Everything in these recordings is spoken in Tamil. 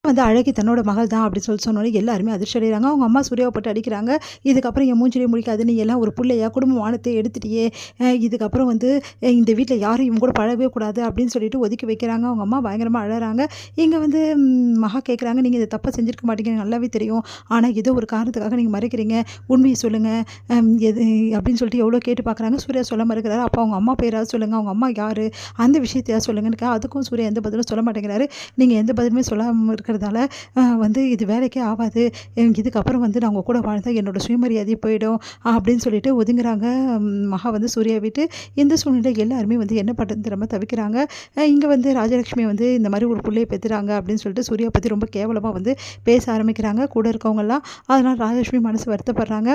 வந்து அழகி தன்னோட மகள் தான் அப்படின்னு சொன்னோன்னே எல்லாருமே அதிர்ச்சி அடைகிறாங்க. அவங்க அம்மா சூர்யாவை போட்டு அடிக்கிறாங்க. இதுக்கப்புறம் என் மூஞ்சிலே முழிக்காது, நீ எல்லாம் ஒரு புள்ளையா, குடும்ப மானத்தை எடுத்துட்டியே, இதுக்கப்புறம் வந்து இந்த வீட்டில் யாரும் இவங்க கூட பழகவே கூடாது அப்படின்னு சொல்லிட்டு ஒதுக்கி வைக்கிறாங்க. அவங்க அம்மா பயங்கரமாக அழறாங்க. இங்கே வந்து மகா கேட்குறாங்க, நீங்கள் இதை தப்பாக செஞ்சுருக்க மாட்டீங்க நல்லாவே தெரியும், ஆனால் ஏதோ ஒரு காரணத்துக்காக நீங்கள் மறைக்கிறீங்க, உண்மையை சொல்லுங்கள் எது அப்படின்னு சொல்லிட்டு எவ்வளோ கேட்டு பார்க்குறாங்க. சூர்யா சொல்ல மறுக்கிறாரு. அப்போ அவங்க அம்மா பேராவது சொல்லுங்கள், அவங்க அம்மா யார், அந்த விஷயத்தையாவது சொல்லுங்கன்னு அதுக்கும் சூர்யா எந்த பதிலும் சொல்ல மாட்டேங்கிறாரு. நீங்கள் எந்த பதிலுமே சொல்லாமல் இருக்கிறதால வந்து இது வேலைக்கே ஆகாது, இதுக்கப்புறம் வந்து நான் உங்கள் கூட வாழ்ந்தால் என்னோடய சுயமரியாதையே போயிடும் அப்படின்னு சொல்லிட்டு ஒதுங்குறாங்க மகா வந்து சூர்யா விட்டு. இந்த சூழ்நிலை எல்லாருமே வந்து என்ன பண்ணுறதுன்னு தெரியாமல் தவிக்கிறாங்க. இங்கே வந்து ராஜலட்சுமி வந்து இந்த மாதிரி ஒரு பிள்ளையை பெற்றுறாங்க அப்படின்னு சொல்லிட்டு சூர்யா பற்றி ரொம்ப கேவலமாக வந்து பேச ஆரம்பிக்கிறாங்க கூட இருக்கவங்கெல்லாம். அதனால் ராஜலட்சுமி மனசு வருத்தப்படுறாங்க.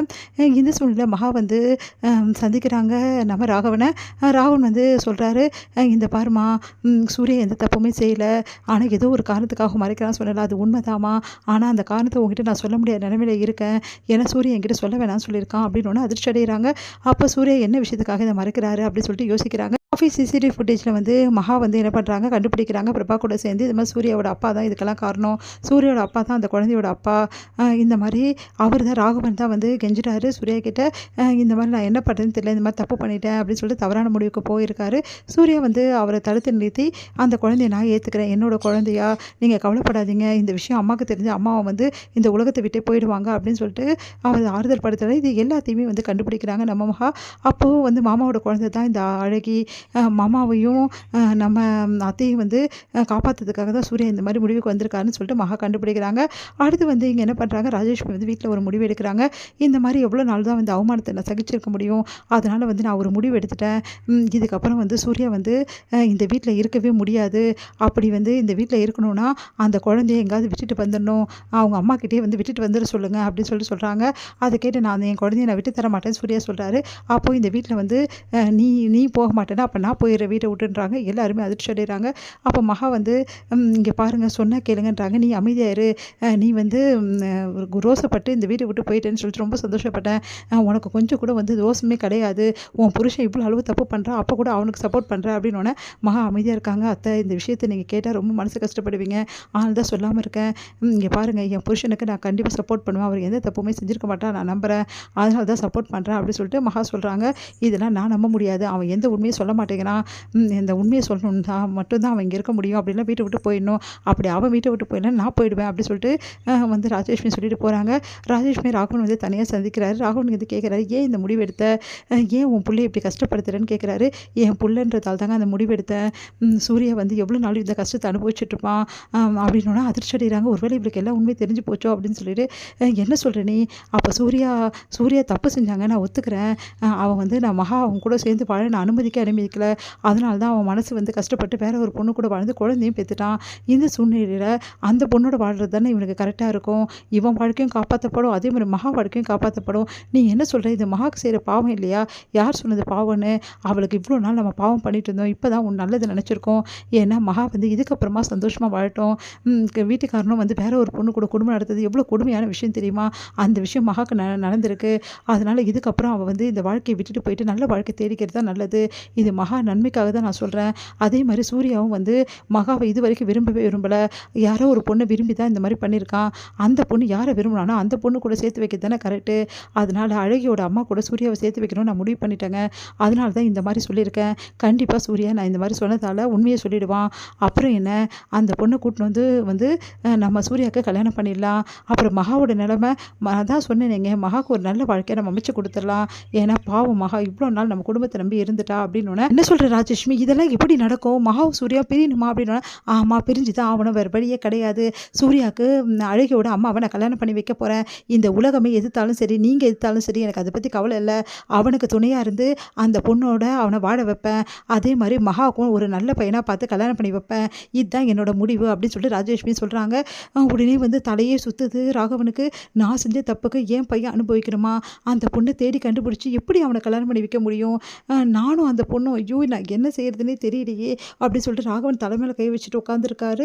இந்த சூழ்நிலை மகா வந்து சந்திக்கிறாங்க நம்ம ராகவனை. ராகவன் வந்து சொல்கிறாரு, இந்த பாருமா, சூர்யா எந்த தப்புமே செய்யலை, ஆனால் ஏதோ ஒரு காரணத்துக்காக மறைக்கிறான்னு சொல்லலை, அது உண்மைதாம்மா, ஆனால் அந்த காரணத்தை உங்ககிட்ட நான் சொல்ல முடியாத நிலைமையில இருக்கேன், ஏன்னா சூர்யா என்கிட்ட சொல்ல வேணாம்னு சொல்லியிருக்கான் அப்படின்னு ஒன்று அதிர்ச்சி அடைகிறாங்க. அப்போ சூர்யா என்ன விஷயத்துக்காக இதை மறைக்கிறாரு அப்படின்னு சொல்லிட்டு யோசிக்கிறாங்க. ஆஃபீஸ் சிசிடிவி ஃபுட்டேஜில் வந்து மகா வந்து என்ன பண்ணுறாங்க, கண்டுபிடிக்கிறாங்க. பிரபா கூட சேர்ந்து இது மாதிரி சூர்யாவோட அப்பா தான் இதுக்கெல்லாம் காரணம், சூர்யாவோட அப்பா தான் அந்த குழந்தையோட அப்பா, இந்த மாதிரி அவர் தான் ராகவன் தான் வந்து கெஞ்சிட்டாரு சூர்யா கிட்ட, இந்த மாதிரி நான் என்ன பண்ணுறதுன்னு தெரியல, இந்த மாதிரி தப்பு பண்ணிட்டேன் அப்படின்னு சொல்லிட்டு தவறான முடிவுக்கு போயிருக்காரு. சூர்யா வந்து அவரை தடுத்து நிறுத்தி, அந்த குழந்தைய நான் ஏற்றுக்கிறேன், என்னோட குழந்தையா, நீங்கள் கவலைப்படாதீங்க, இந்த விஷயம் அம்மாவுக்கு தெரிஞ்சு அம்மாவை வந்து இந்த உலகத்தை விட்டே போயிடுவாங்க அப்படின்னு சொல்லிட்டு அவர் ஆறுதல் படுத்துறாரு. இது எல்லாத்தையுமே வந்து கண்டுபிடிக்கிறாங்க நம்ம மகா. அப்போது வந்து மாமாவோட குழந்தை தான் இந்த அழகி, மாமாவையும் நம்ம அத்தையும் வந்து காப்பாற்றுறதுக்காக தான் சூர்யா இந்த மாதிரி முடிவுக்கு வந்திருக்காருன்னு சொல்லிட்டு மகா கண்டுபிடிக்கிறாங்க. அடுத்து வந்து இங்கே என்ன பண்ணுறாங்க, ராஜேஷ்மி வந்து வீட்டில் ஒரு முடிவு எடுக்கிறாங்க. இந்த மாதிரி எவ்வளோ நாள் தான் வந்து அவமானத்தை நான் சகிச்சிருக்க முடியும், அதனால் வந்து நான் ஒரு முடிவு எடுத்துட்டேன், இதுக்கப்புறம் வந்து சூர்யா வந்து இந்த வீட்டில் இருக்கவே முடியாது, அப்படி வந்து இந்த வீட்டில் இருக்கணும்னா அந்த குழந்தைய எங்கேயாவது விட்டுட்டு வந்துடணும், அவங்க அம்மாக்கிட்டே வந்து விட்டுட்டு வந்துட சொல்லுங்கள் அப்படின்னு சொல்லிட்டு சொல்கிறாங்க. அதை கேட்டு நான் என் குழந்தைய நான் விட்டு தர மாட்டேன்னு சூர்யா சொல்கிறாரு. அப்போது இந்த வீட்டில் வந்து நீ போக மாட்டேன்னா அப்போ நான் போயிடுற வீட்டை விட்டுன்றாங்க. எல்லாருமே அதிர்ச்சி அடைகிறாங்க. அப்போ மகா வந்து இங்கே பாருங்கள் சொன்னால் கேளுங்கன்றாங்க, நீ அமைதியாயிரு, நீ வந்து ரோசப்பட்டு இந்த வீட்டை விட்டு போயிட்டேன்னு சொல்லிட்டு ரொம்ப சந்தோஷப்பட்டேன், உனக்கு கொஞ்சம் கூட வந்து ரோசமே கிடையாது, உன் புருஷன் இவ்வளோ அளவு தப்பு பண்ணுறான், அப்போ கூட அவனுக்கு சப்போர்ட் பண்ணுறேன் அப்படின்னோடனே மகா அமைதியாக இருக்காங்க. அத்தை இந்த விஷயத்தை நீங்கள் கேட்டால் ரொம்ப மனசு கஷ்டப்படுவீங்க, ஆனால் தான் சொல்லாமல் இருக்கேன், இங்கே பாருங்கள் என் புருஷனுக்கு நான் கண்டிப்பாக சப்போர்ட் பண்ணுவேன், அவர் எந்த தப்புமே செஞ்சுருக்க மாட்டான், நான் நம்புகிறேன், அதனால தான் சப்போர்ட் பண்ணுறேன் அப்படின்னு சொல்லிட்டு மகா சொல்கிறாங்க. இதெல்லாம் நான் நம்ப முடியாது, அவன் எந்த உண்மையை சொல்ல மாட்டேங்கிறான், இந்த உண்மையை சொல்லணும்னா மட்டும்தான் அவன் இங்கே இருக்க முடியும், அப்படின்னா வீட்டை விட்டு போயிடணும், அப்படி அவன் வீட்டை விட்டு போயிடலாம் நான் போயிடுவேன் அப்படி சொல்லிட்டு வந்து ராஜேஷ்மி சொல்லிட்டு போகிறாங்க. ராஜேஷ்மி ராகவன் வந்து தனியாக சந்திக்கிறாரு. ராகவன் வந்து கேட்குறாரு, ஏன் இந்த முடிவு எடுத்த, ஏன் உன் பிள்ளை இப்படி கஷ்டப்படுத்துறேன்னு கேட்குறாரு. என் பிள்ளைன்றதால் தாங்க அந்த முடிவு எடுத்தேன், சூர்யா வந்து எவ்வளோ நாள் இந்த கஷ்டத்தை அனுபவிச்சுட்ருப்பான் அப்படின்னா அதிர்ச்சி அடைகிறாங்க. ஒருவேளை இவளுக்கு எல்லாம் உண்மை தெரிஞ்சு போச்சோ அப்படின்னு சொல்லிட்டு, என்ன சொல்கிற நீ, அப்போ சூர்யா தப்பு செஞ்சாங்க நான் ஒத்துக்கிறேன், அவன் வந்து நான் மகா அவங்க கூட சேர்ந்து வாழ நான் அனுமதிக்கல, அதனால தான் அவன் மனசு வந்து கஷ்டப்பட்டு வேற ஒரு பொண்ணு கூட வாழ்ந்து குழந்தையும் பெற்றுட்டான், இந்த சூழ்நிலையில் அந்த பொண்ணோட வாழ்கிறது தானே இவனுக்கு கரெக்டாக இருக்கும், இவன் வாழ்க்கையும் காப்பாற்றப்படும், அதே மாதிரி மகா வாழ்க்கையும் காப்பாற்றப்படும், நீ என்ன சொல்கிற, இது மகாவுக்கு செய்கிற பாவம் இல்லையா, யார் சொன்னது பாவம்னு, அவளுக்கு இவ்வளோ நாள் நம்ம பாவம் பண்ணிட்டு இருந்தோம், இப்போ தான் உன் நல்லது நினச்சிருக்கோம், ஏன்னா மகா வந்து இதுக்கப்புறமா சந்தோஷமாக வாழட்டும், வீட்டுக்காரனும் வந்து வேற ஒரு பொண்ணு கூட குடும்பம் நடத்துறது எவ்வளோ கொடுமையான விஷயம் தெரியுமா, அந்த விஷயம் மகாவுக்கு நடந்திருக்கு, அதனால் இதுக்கப்புறம் அவள் வந்து இந்த வாழ்க்கையை விட்டுட்டு போயிட்டு நல்ல வாழ்க்கை தேடிக்கிறது தான் நல்லது, இது மகா நன்மைக்காக தான் நான் சொல்கிறேன், அதே மாதிரி சூர்யாவும் வந்து மகாவை இது வரைக்கும் விரும்பலை, யாரோ ஒரு பொண்ணை விரும்பி தான் இந்த மாதிரி பண்ணியிருக்கான், அந்த பொண்ணு யாரை விரும்பினானோ அந்த பொண்ணு கூட சேர்த்து வைக்க தானே கரெக்டு, அதனால் அழகியோட அம்மா கூட சூர்யாவை சேர்த்து வைக்கணும்னு நான் முடிவு பண்ணிட்டேங்க, அதனால தான் இந்த மாதிரி சொல்லியிருக்கேன், கண்டிப்பாக சூர்யா நான் இந்த மாதிரி சொன்னதால் உண்மையை சொல்லிவிடுவான், அப்புறம் என்ன அந்த பொண்ணை கூட்டின்னு வந்து நம்ம சூர்யாவுக்கு கல்யாணம் பண்ணிடலாம், அப்புறம் மகாவோட நிலைமை அதான் சொன்னேனேங்க, மகாவுக்கு ஒரு நல்ல வாழ்க்கையை நம்ம அமைச்சு கொடுத்துடலாம், ஏன்னா பாவம் மகா இவ்வளோ நாள் நம்ம குடும்பத்தை நம்பி இருந்துட்டா அப்படின்னு என்ன சொல்கிற ராஜலட்சுமி, இதெல்லாம் எப்படி நடக்கும், மகாவும் சூர்யா பிரியணுமா அப்படின்னா, ஆமாம் பிரிஞ்சு தான் ஆகணும், வேறு வழியே கிடையாது, சூர்யாவுக்கு அழகியோட அம்மாவை நான் கல்யாணம் பண்ணி வைக்க போகிறேன், இந்த உலகமே எதிர்த்தாலும் சரி நீங்கள் எதிர்த்தாலும் சரி எனக்கு அதை பற்றி கவலை இல்லை, அவனுக்கு துணையாக இருந்து அந்த பொண்ணோட அவனை வாழ வைப்பேன், அதே மாதிரி மகாவுக்கும் ஒரு நல்ல பையனாக பார்த்து கல்யாணம் பண்ணி வைப்பேன், இதுதான் என்னோட முடிவு அப்படின்னு சொல்லிட்டு ராஜலட்சுமி சொல்கிறாங்க. உடனே வந்து தலையே சுற்றுது ராகவனுக்கு, நான் செஞ்ச தப்புக்கு ஏன் பையன் அனுபவிக்கணுமா, அந்த பொண்ணை தேடி கண்டுபிடிச்சி எப்படி அவனை கல்யாணம் பண்ணி வைக்க முடியும், நானும் அந்த பொண்ணும் ஐயோ நான் என்ன செய்யறதுன்னே தெரியலையே அப்படின்னு சொல்லிட்டு ராகவன் தலைமையில் கை வச்சுட்டு உட்காந்துருக்காரு.